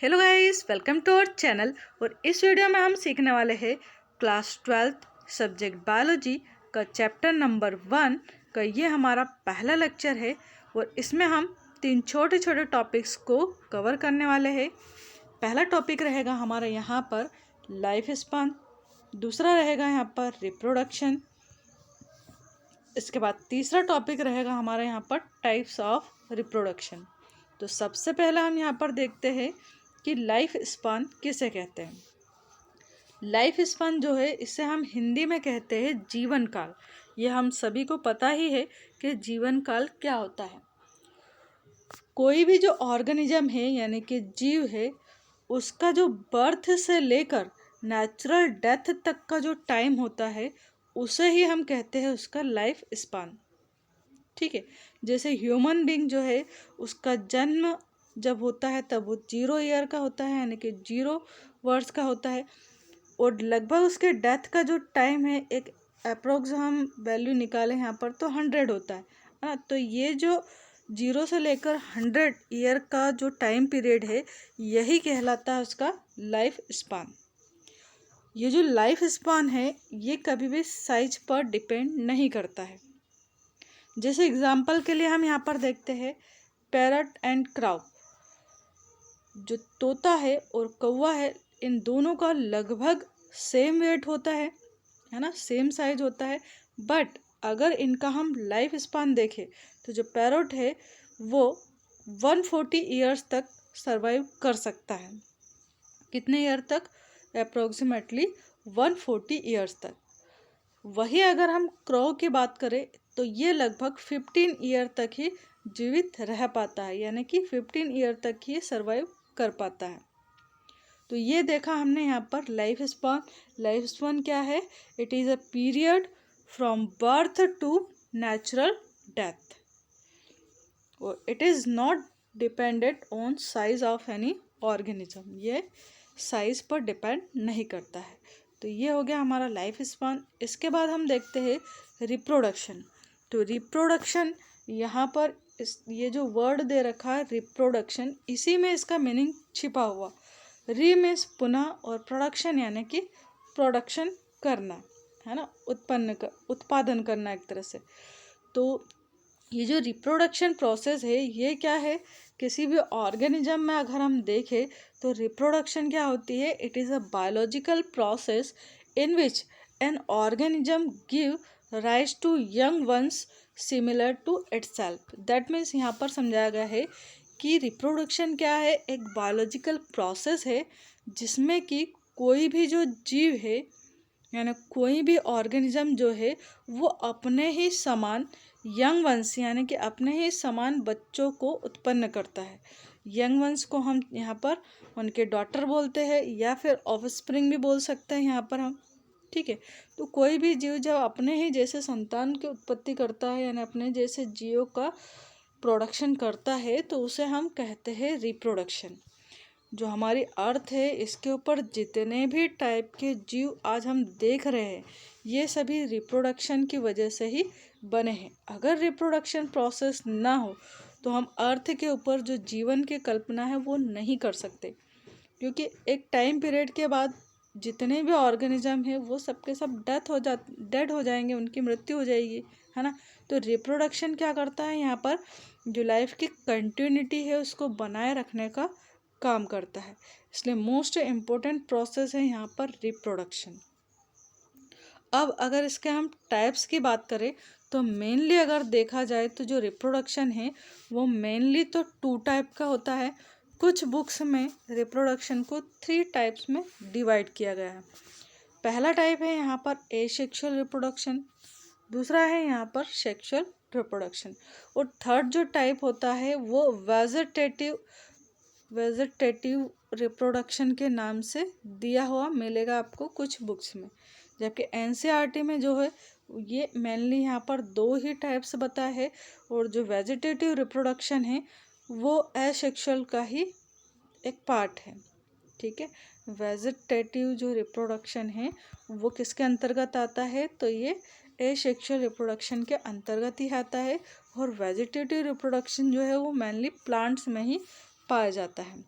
Hello guys, welcome to our channel. और इस video में हम सीखने वाले हैं क्लास 12 सब्जेक्ट बायोलॉजी का चैप्टर नंबर 1 का। ये हमारा पहला लेक्चर है और इसमें हम 3 छोटे छोटे टॉपिक्स को कवर करने वाले हैं। पहला टॉपिक रहेगा हमारा यहाँ पर लाइफ स्पान, दूसरा रहेगा यहाँ पर रिप्रोडक्शन, इसके बाद तीसरा टॉपिक रहेगा हमारा यहाँ पर टाइप्स ऑफ रिप्रोडक्शन। तो सबसे पहला हम यहाँ पर देखते हैं कि लाइफ स्पान किसे कहते हैं। लाइफ स्पान जो है इसे हम हिंदी में कहते हैं जीवन काल। ये हम सभी को पता ही है कि जीवन काल क्या होता है। कोई भी जो ऑर्गेनिज्म है यानी कि जीव है, उसका जो बर्थ से लेकर नेचुरल डेथ तक का जो टाइम होता है उसे ही हम कहते हैं उसका लाइफ स्पान। ठीक है, जैसे ह्यूमन बीइंग जो है उसका जन्म जब होता है तब वो 0 ईयर का होता है यानी कि 0 वर्ष का होता है, और लगभग उसके डेथ का जो टाइम है एक अप्रोक्स हम वैल्यू निकालें यहाँ पर तो 100 होता है ना। तो ये जो 0 से लेकर 100 ईयर का जो टाइम पीरियड है यही कहलाता है उसका लाइफ स्पान। ये जो लाइफ स्पान है ये कभी भी साइज पर डिपेंड नहीं करता है। जैसे एग्जाम्पल के लिए हम यहाँ पर देखते हैं पैरट एंड क्राउ। जो तोता है और कौवा है इन दोनों का लगभग सेम वेट होता है ना, सेम साइज होता है। बट अगर इनका हम लाइफ स्पान देखें तो जो पैरट है वो 140 ईयर्स तक सरवाइव कर सकता है। कितने ईयर तक? अप्रोक्सीमेटली 140 ईयर्स तक। वही अगर हम क्रो की बात करें तो ये लगभग 15 ईयर तक ही जीवित रह पाता है, यानी कि 15 ईयर तक ही सरवाइव कर पाता है। तो ये देखा हमने यहाँ पर लाइफ स्पान। लाइफ स्पान क्या है? It is a period from birth to natural death, और it is not dependent on size of any organism. ये साइज पर डिपेंड नहीं करता है। तो ये हो गया हमारा लाइफ स्पान। इसके बाद हम देखते हैं रिप्रोडक्शन। तो रिप्रोडक्शन यहाँ पर ये जो वर्ड दे रखा है रिप्रोडक्शन, इसी में इसका मीनिंग छिपा हुआ। री मीन्स पुनः और प्रोडक्शन यानी कि प्रोडक्शन करना है ना, उत्पादन करना एक तरह से। तो ये जो रिप्रोडक्शन प्रोसेस है ये क्या है? किसी भी ऑर्गेनिज्म में अगर हम देखें तो रिप्रोडक्शन क्या होती है? It is a biological process in which an organism give rise to young ones similar to itself. That means यहाँ पर समझाया गया है कि रिप्रोडक्शन क्या है? एक बायोलॉजिकल प्रोसेस है जिसमें कि कोई भी जो जीव है यानी कोई भी ऑर्गेनिज्म जो है वो अपने ही समान यंग वंश यानी कि अपने ही समान बच्चों को उत्पन्न करता है। यंग वंश को हम यहाँ पर उनके डॉटर बोलते हैं या फिर ऑफस्प्रिंग भी बोल सकते हैं यहाँ पर हम। ठीक है, तो कोई भी जीव जब अपने ही जैसे संतान की उत्पत्ति करता है यानी अपने जैसे जीवों का प्रोडक्शन करता है तो उसे हम कहते हैं रिप्रोडक्शन। जो हमारी अर्थ है इसके ऊपर जितने भी टाइप के जीव आज हम देख रहे हैं ये सभी रिप्रोडक्शन की वजह से ही बने हैं। अगर रिप्रोडक्शन प्रोसेस ना हो तो हम अर्थ के ऊपर जो जीवन की कल्पना है वो नहीं कर सकते, क्योंकि एक टाइम पीरियड के बाद जितने भी ऑर्गेनिज्म है वो सबके सब डेड हो जाएंगे, उनकी मृत्यु हो जाएगी, है ना। तो रिप्रोडक्शन क्या करता है? यहाँ पर जो लाइफ की कंटिन्यूटी है उसको बनाए रखने का काम करता है, इसलिए मोस्ट इम्पोर्टेंट प्रोसेस है यहाँ पर रिप्रोडक्शन। अब अगर इसके हम टाइप्स की बात करें तो मेनली अगर देखा जाए तो जो रिप्रोडक्शन है वो मेनली तो 2 टाइप का होता है। कुछ बुक्स में रिप्रोडक्शन को 3 टाइप्स में डिवाइड किया गया है। पहला टाइप है यहाँ पर एसेक्सुअल रिप्रोडक्शन, दूसरा है यहाँ पर सेक्सुअल रिप्रोडक्शन, और थर्ड जो टाइप होता है वो वेजिटेटिव रिप्रोडक्शन के नाम से दिया हुआ मिलेगा आपको कुछ बुक्स में। जबकि एनसीईआरटी में जो है ये मेनली यहाँ पर 2 ही टाइप्स बताए हैं, और जो वेजिटेटिव रिप्रोडक्शन है वो एसेक्सुअल का ही एक पार्ट है। ठीक है, वेजिटेटिव जो रिप्रोडक्शन है वो किसके अंतर्गत आता है? तो ये एसेक्सुअल रिप्रोडक्शन के अंतर्गत ही आता है, और वेजिटेटिव रिप्रोडक्शन जो है वो मेनली प्लांट्स में ही पाया जाता है।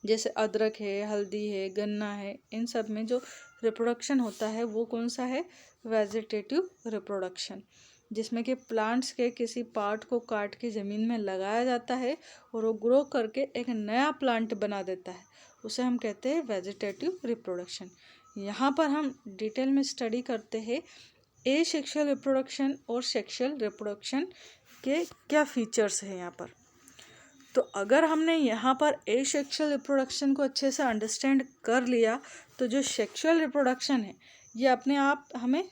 जैसे अदरक है, हल्दी है, गन्ना है, इन सब में जो रिप्रोडक्शन होता है वो कौन सा है? वेजिटेटिव रिप्रोडक्शन, जिसमें कि प्लांट्स के किसी पार्ट को काट के ज़मीन में लगाया जाता है और वो ग्रो करके एक नया प्लांट बना देता है, उसे हम कहते हैं वेजिटेटिव रिप्रोडक्शन। यहाँ पर हम डिटेल में स्टडी करते हैं एसेक्सुअल रिप्रोडक्शन और सेक्सुअल रिप्रोडक्शन के क्या फीचर्स हैं यहाँ पर। तो अगर हमने यहाँ पर एसेक्सुअल रिप्रोडक्शन को अच्छे से अंडरस्टैंड कर लिया तो जो सेक्सुअल रिप्रोडक्शन है ये अपने आप हमें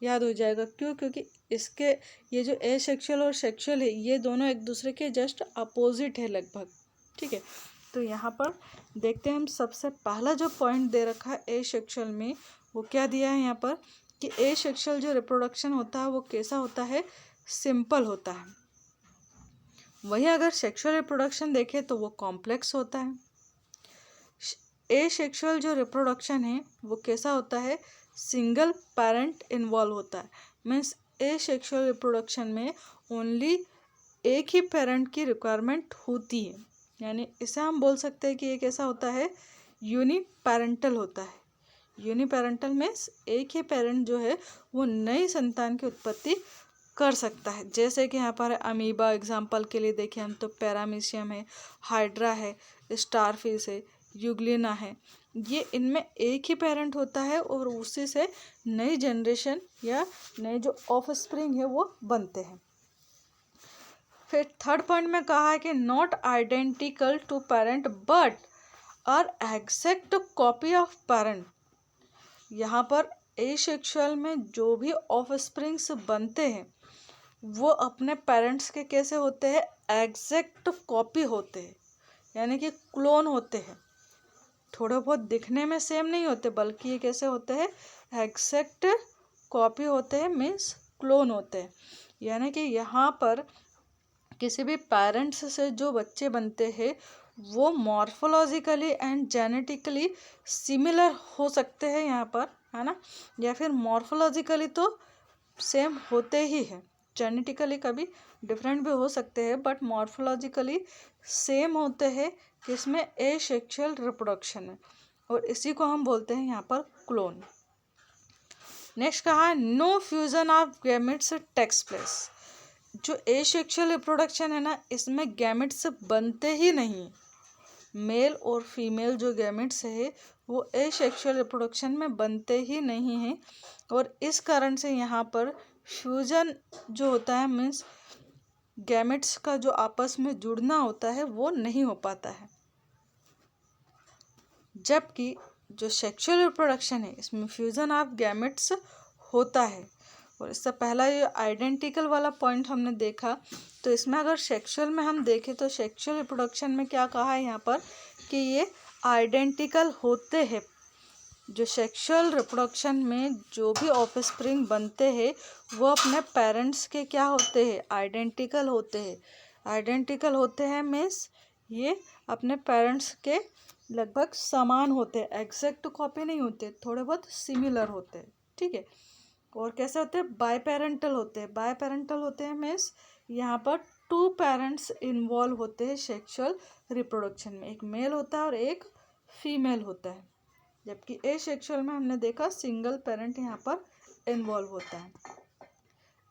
याद हो जाएगा। क्यों? क्योंकि इसके ये जो एसेक्सुअल और सेक्सुअल है ये दोनों एक दूसरे के जस्ट अपोजिट है लगभग। ठीक है, तो यहाँ पर देखते हैं हम सबसे पहला जो पॉइंट दे रखा है एसेक्सुअल में, वो क्या दिया है यहाँ पर कि एसेक्सुअल जो रिप्रोडक्शन होता है वो कैसा होता है? सिंपल होता है। वहीं अगर सेक्सुअल रिप्रोडक्शन देखें तो वो कॉम्प्लेक्स होता है। एसेक्सुअल जो रिप्रोडक्शन है वो कैसा होता है? सिंगल पेरेंट इन्वॉल्व होता है। मीन्स एसेक्सुअल रिप्रोडक्शन में ओनली एक ही पेरेंट की रिक्वायरमेंट होती है, यानी इसे हम बोल सकते हैं कि ये कैसा होता है? यूनिपेरेंटल होता है। यूनिपेरेंटल मीन्स एक ही पेरेंट जो है वो नई संतान की उत्पत्ति कर सकता है। जैसे कि यहाँ पर अमीबा एग्जाम्पल के लिए देखें हम तो पैरामीशियम है, हाइड्रा है, स्टारफिश है, यूग्लिना है, ये इनमें एक ही पेरेंट होता है और उसी से नई जनरेशन या नए जो ऑफस्प्रिंग है वो बनते हैं। फिर थर्ड पॉइंट में कहा है कि not identical to parent but are exact copy of parent. यहाँ पर एसेक्सुअल में जो भी ऑफस्प्रिंग्स बनते हैं वो अपने पेरेंट्स के कैसे होते हैं? एग्जैक्ट कॉपी होते हैं, यानी कि क्लोन होते हैं। थोड़े बहुत दिखने में सेम नहीं होते बल्कि ये कैसे होते हैं? एग्जैक्ट कॉपी होते हैं, मीन्स क्लोन होते हैं। यानी कि यहाँ पर किसी भी पेरेंट्स से जो बच्चे बनते हैं वो मॉर्फोलॉजिकली एंड जेनेटिकली सिमिलर हो सकते हैं यहाँ पर, है ना, या फिर मॉर्फोलॉजिकली तो सेम होते ही हैं, जेनेटिकली कभी डिफरेंट भी हो सकते हैं बट मॉर्फोलॉजिकली सेम होते हैं। किसमें? एसेक्सुअल रिप्रोडक्शन में, और इसी को हम बोलते हैं यहाँ पर क्लोन। नेक्स्ट कहा है no fusion of gametes takes place. जो एसेक्सुअल रिप्रोडक्शन है ना इसमें गैमेट्स बनते ही नहीं। मेल और फीमेल जो गैमेट्स है वो एसेक्सुअल रिप्रोडक्शन में बनते ही नहीं हैं और इस कारण से यहाँ पर फ्यूजन जो होता है मीन्स गैमेट्स का जो आपस में जुड़ना होता है वो नहीं हो पाता है। जबकि जो सेक्सुअल रिप्रोडक्शन है इसमें फ्यूजन ऑफ गैमेट्स होता है। और इससे पहला ये आइडेंटिकल वाला पॉइंट हमने देखा, तो इसमें अगर सेक्सुअल में हम देखें तो सेक्सुअल रिप्रोडक्शन में क्या कहा है यहाँ पर कि ये आइडेंटिकल होते हैं। जो सेक्सुअल रिप्रोडक्शन में जो भी ऑफस्प्रिंग बनते हैं वो अपने पेरेंट्स के क्या होते हैं? आइडेंटिकल होते हैं। आइडेंटिकल होते हैं मीन्स ये अपने पेरेंट्स के लगभग समान होते हैं, एग्जैक्ट कॉपी नहीं होते, थोड़े बहुत सिमिलर होते हैं। ठीक है, और कैसे होते हैं? बाय पेरेंटल होते हैं। बाय पेरेंटल होते हैं मीन्स यहाँ पर टू पेरेंट्स इन्वॉल्व होते हैं सेक्सुअल रिप्रोडक्शन में, एक मेल होता है और एक फीमेल होता है। जबकि एसेक्सुअल में हमने देखा सिंगल पेरेंट यहाँ पर इन्वॉल्व होता है।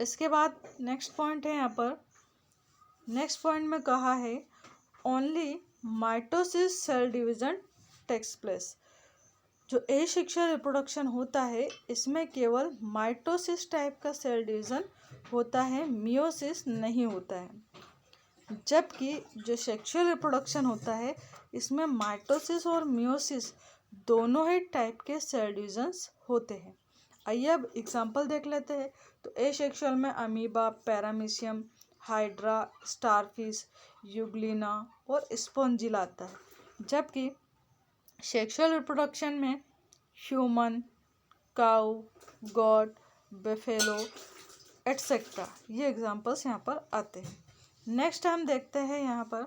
इसके बाद नेक्स्ट पॉइंट है यहाँ पर, नेक्स्ट पॉइंट में कहा है only mitosis cell division takes place. जो एसेक्सुअल रिप्रोडक्शन होता है इसमें केवल माइटोसिस टाइप का सेल डिवीजन होता है, मियोसिस नहीं होता है। जबकि जो सेक्सुअल रिप्रोडक्शन होता है इसमें माइटोसिस और मियोसिस दोनों ही टाइप के सेल डिवीजन्स होते हैं। आइए अब एग्जांपल देख लेते हैं। तो एसेक्सुअल में amoeba, paramecium, hydra, starfish, Euglena और स्पॉन्जिला आता है। जबकि सेक्सुअल रिप्रोडक्शन में ह्यूमन, काऊ, गॉड, बेफेलो एट्सेट्रा ये एग्जांपल्स यहाँ पर आते हैं। नेक्स्ट हम देखते हैं यहाँ पर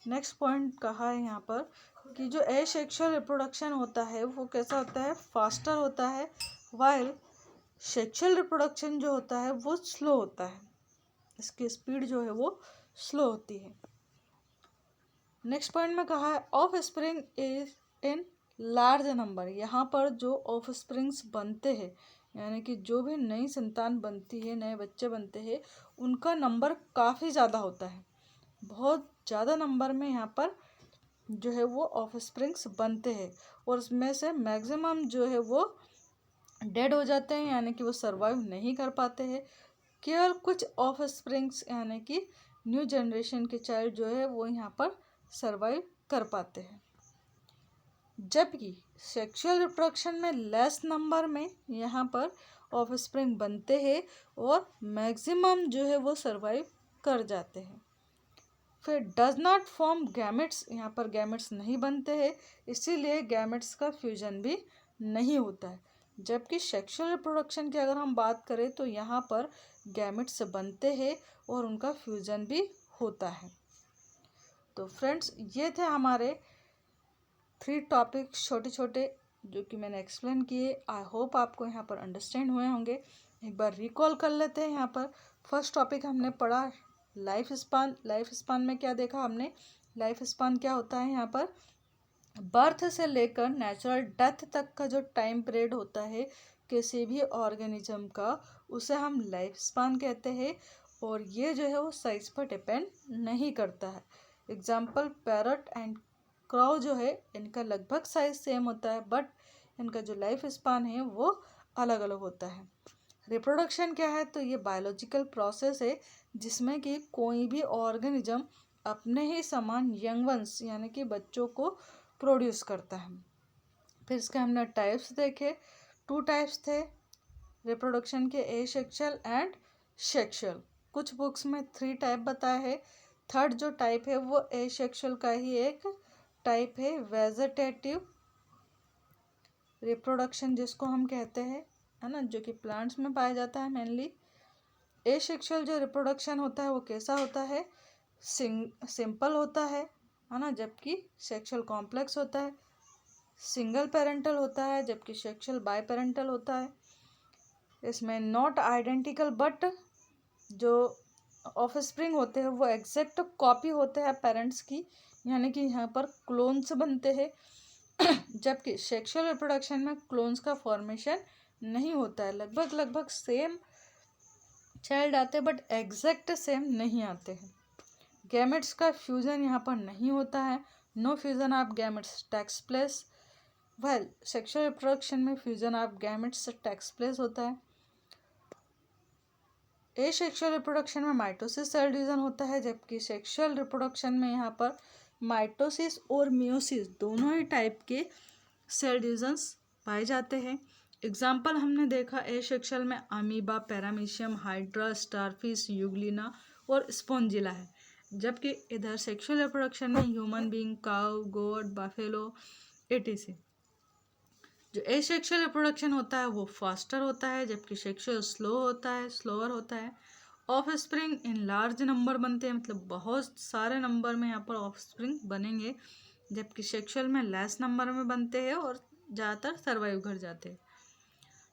नेक्स्ट पॉइंट कहा है यहाँ पर कि जो एसेक्सुअल रिप्रोडक्शन होता है वो कैसा होता है? फास्टर होता है, वाइल सेक्सुअल रिप्रोडक्शन जो होता है वो स्लो होता है, इसकी स्पीड जो है वो स्लो होती है। नेक्स्ट पॉइंट में कहा है of spring is in large number. यहाँ पर जो ऑफ स्प्रिंग्स बनते हैं यानी कि जो भी नई संतान बनती है, नए बच्चे बनते हैं, उनका नंबर काफ़ी ज़्यादा होता है। बहुत ज़्यादा नंबर में यहाँ पर जो है वो ऑफ स्प्रिंग्स बनते हैं और उसमें से मैक्सिमम जो है वो डेड हो जाते हैं यानी कि वो सर्वाइव नहीं कर पाते हैं। केवल कुछ ऑफ स्प्रिंग्स यानी कि न्यू जनरेशन के चाइल्ड जो है वो यहाँ पर सर्वाइव कर पाते हैं। जबकि सेक्सुअल रिप्रोडक्शन में लेस नंबर में यहाँ पर ऑफ स्प्रिंग बनते हैं और मैक्सिमम जो है वो सर्वाइव कर जाते हैं। फिर डज नॉट फॉर्म गैमेट्स, यहाँ पर गैमेट्स नहीं बनते हैं, इसीलिए गैमेट्स का फ्यूजन भी नहीं होता है। जबकि सेक्सुअल रिप्रोडक्शन की अगर हम बात करें तो यहाँ पर गैमेट्स बनते हैं और उनका फ्यूजन भी होता है। तो फ्रेंड्स, ये थे हमारे 3 टॉपिक छोटे छोटे जो कि मैंने एक्सप्लेन किए। आई होप आपको यहाँ पर अंडरस्टैंड हुए होंगे। एक बार रिकॉल कर लेते हैं। यहाँ पर फर्स्ट टॉपिक हमने पढ़ा लाइफ स्पान। लाइफ स्पान में क्या देखा हमने? लाइफ स्पान क्या होता है? यहाँ पर बर्थ से लेकर नेचुरल डेथ तक का जो टाइम पीरियड होता है किसी भी ऑर्गेनिज्म का, उसे हम लाइफ स्पान कहते हैं। और ये जो है वो साइज पर डिपेंड नहीं करता है। एग्जाम्पल पैरट एंड क्राउ जो है इनका लगभग साइज सेम होता है, बट इनका जो लाइफ स्पान है वो अलग अलग होता है। रिप्रोडक्शन क्या है? तो ये बायोलॉजिकल प्रोसेस है जिसमें कि कोई भी ऑर्गेनिज्म अपने ही समान यंग वंस यानी कि बच्चों को प्रोड्यूस करता है। फिर इसके हमने टाइप्स देखे। 2 टाइप्स थे रिप्रोडक्शन के, एसेक्सुअल एंड सेक्सुअल। कुछ बुक्स में 3 टाइप बताए हैं। थर्ड जो टाइप है वो एसेक्सुअल का ही एक टाइप है, वेजिटेटिव रिप्रोडक्शन जिसको हम कहते हैं, है ना, जो कि प्लांट्स में पाया जाता है मेनली। एसेक्सुअल जो रिप्रोडक्शन होता है वो कैसा होता है? सिंपल होता है ना, जबकि सेक्सुअल कॉम्प्लेक्स होता है। सिंगल पेरेंटल होता है जबकि सेक्सुअल बाई पेरेंटल होता है। इसमें नॉट आइडेंटिकल बट जो ऑफ स्प्रिंग होते हैं वो एग्जैक्ट कॉपी होते हैं पेरेंट्स की, यानी कि यहाँ पर क्लोन्स बनते हैं। जबकि सेक्सुअल रिप्रोडक्शन में क्लोन्स का फॉर्मेशन नहीं होता है। लगभग सेम चाइल्ड आते हैं बट एग्जैक्ट सेम नहीं आते हैं। गैमेट्स का फ्यूजन यहाँ पर नहीं होता है। No fusion of gametes takes place. Well, sexual reproduction में fusion of gametes takes place होता है। एसेक्सुअल रिप्रोडक्शन में माइटोसिस सेल डिवीजन होता है, जबकि सेक्सुअल रिप्रोडक्शन में यहाँ पर माइटोसिस और मियोसिस दोनों ही टाइप के सेल डिवीजन्स पाए जाते हैं। एग्जाम्पल हमने देखा एसेक्सुअल में amoeba, paramecium, hydra, starfish, Euglena और स्पॉन्जिला है। जबकि इधर सेक्सुअल रिप्रोडक्शन में ह्यूमन बीइंग, काउ, गोट, बफेलो etc। जो एसेक्सुअल रिप्रोडक्शन होता है वो फास्टर होता है, जबकि सेक्सुअल स्लोअर होता है। Of spring in large number बनते हैं, मतलब बहुत सारे नंबर में यहाँ पर ऑफ स्प्रिंग बनेंगे, जबकि सेक्सुअल में लेस नंबर में बनते हैं और ज़्यादातर सर्वाइव कर जाते हैं।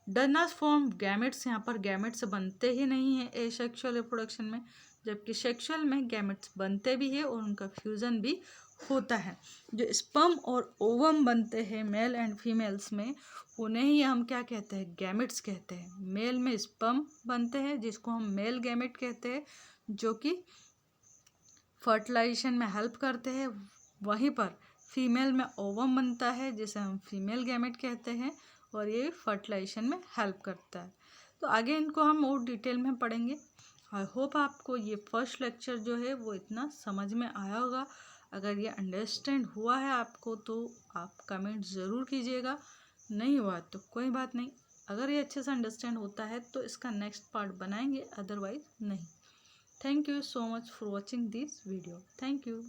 डज नॉट फॉर्म गैमेट्स, यहाँ पर गैमेट्स बनते ही नहीं है एसेक्सुअल रिप्रोडक्शन में, जबकि सेक्सुअल में गैमेट्स बनते भी है और उनका फ्यूजन भी होता है। जो स्पर्म और ओवम बनते हैं मेल एंड फीमेल्स में, उन्हें ही हम क्या कहते हैं? गैमेट्स कहते हैं। मेल में स्पर्म बनते हैं जिसको हम मेल गैमेट कहते हैं, जो कि फर्टिलाइजेशन में हेल्प करते हैं। वहीं पर फीमेल में ओवम बनता है जिसे हम फीमेल गैमेट कहते हैं और ये फर्टिलाइजेशन में हेल्प करता है। तो आगे इनको हम और डिटेल में पढ़ेंगे। आई होप आपको ये फर्स्ट लेक्चर जो है वो इतना समझ में आया होगा। अगर ये अंडरस्टैंड हुआ है आपको तो आप कमेंट ज़रूर कीजिएगा, नहीं हुआ तो कोई बात नहीं। अगर ये अच्छे से अंडरस्टैंड होता है तो इसका नेक्स्ट पार्ट बनाएंगे, अदरवाइज नहीं। Thank you so much for watching this video. Thank you.